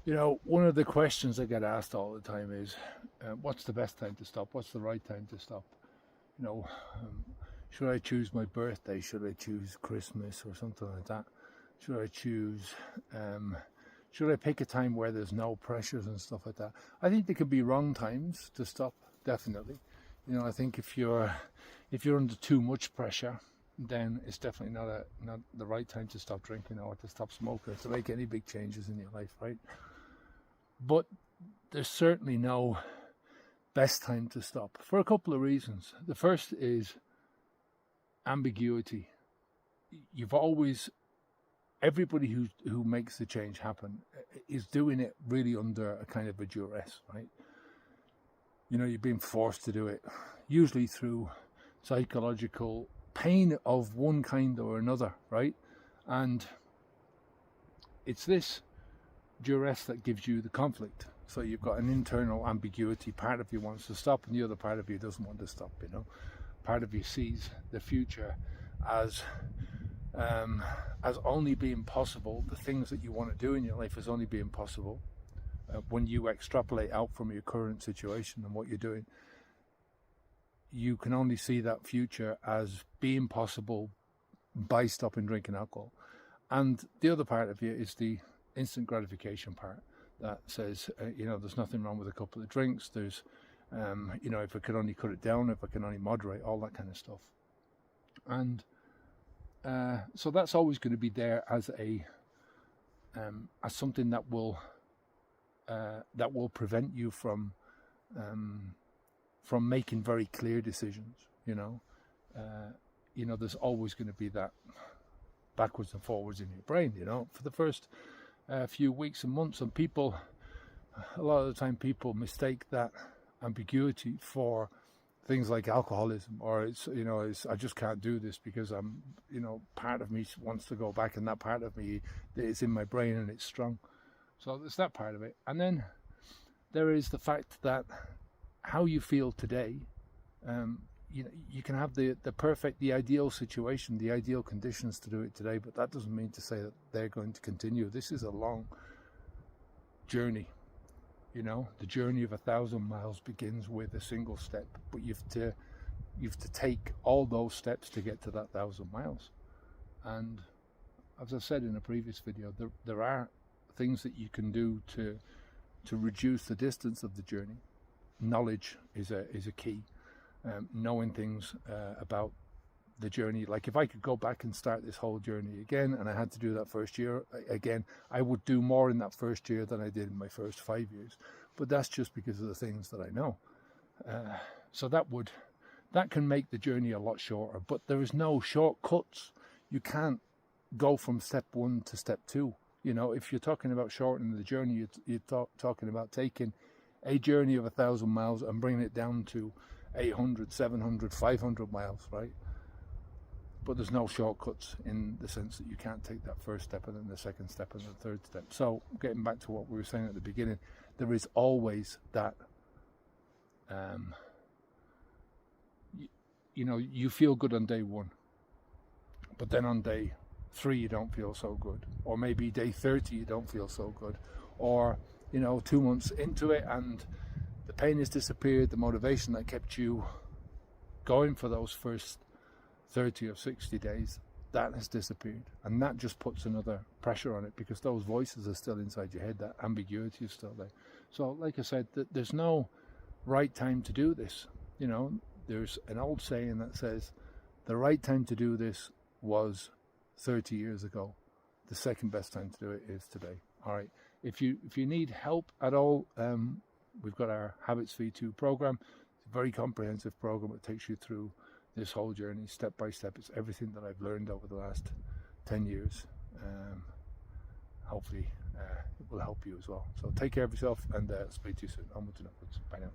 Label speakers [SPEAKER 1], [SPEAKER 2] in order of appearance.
[SPEAKER 1] One of the questions I get asked all the time is, what's the best time to stop? What's the right time to stop? You know, um, should I choose my birthday? Should I choose Christmas or something like that? Should I choose, um, should I pick a time where there's no pressures and stuff like that? I think there could be wrong times to stop, definitely. I think if you're under too much pressure, then it's definitely not the right time to stop drinking or to stop smoking or to make any big changes in your life, right? But there's certainly no best time to stop for a couple of reasons. The first is ambiguity. You've always Everybody who makes the change happen is doing it really under a kind of a duress, right? You're being forced to do it, usually through psychological pain of one kind or another, right? And it's this duress that gives you the conflict. So you've got an internal ambiguity. Part of you wants to stop and the other part of you doesn't want to stop. Part of you sees the future as only being possible. The things that you want to do in your life as only being possible when you extrapolate out from your current situation and what you're doing. You can only see that future as being possible by stopping drinking alcohol. And the other part of you is the instant gratification part that says, there's nothing wrong with a couple of drinks. There's, if I could only cut it down, if I can only moderate, all that kind of stuff. And so that's always going to be there as as something that will prevent you from making very clear decisions. There's always going to be that backwards and forwards in your brain. For the first few weeks and months, and a lot of the time people mistake that ambiguity for things like alcoholism, or it's I just can't do this because I'm part of me wants to go back, and that part of me is in my brain and it's strong. So there's that part of it, and then there is the fact that how you feel today. You can have the perfect, the ideal situation, the ideal conditions to do it today, but that doesn't mean to say that they're going to continue. This is a long journey. The journey of 1,000 miles begins with a single step, but you have to take all those steps to get to that 1,000 miles. And as I said in a previous video, there are things that you can do to reduce the distance of the journey. Knowledge is a key. Knowing things about the journey. Like if I could go back and start this whole journey again, and I had to do that first year again, I would do more in that first year than I did in my first 5 years. But that's just because of the things that I know. So that can make the journey a lot shorter. But there is no shortcuts. You can't go from step 1 to step 2. If you're talking about shortening the journey, you're talking about taking a journey of 1,000 miles and bringing it down to 800, 700, 500 miles, right? But there's no shortcuts in the sense that you can't take that first step and then the second step and the third step. So getting back to what we were saying at the beginning, there is always that, you feel good on day 1, but then on day 3 you don't feel so good, or maybe day 30 you don't feel so good, or 2 months into it and the pain has disappeared, the motivation that kept you going for those first 30 or 60 days, that has disappeared. And that just puts another pressure on it because those voices are still inside your head, that ambiguity is still there. So like I said, there's no right time to do this. There's an old saying that says, the right time to do this was 30 years ago. The second best time to do it is today. All right. If you need help at all, we've got our Habits V2 program. It's a very comprehensive program. It takes you through this whole journey step by step. It's everything that I've learned over the last 10 years. Hopefully it will help you as well. So take care of yourself and speak to you soon. Onwards and upwards. Bye now.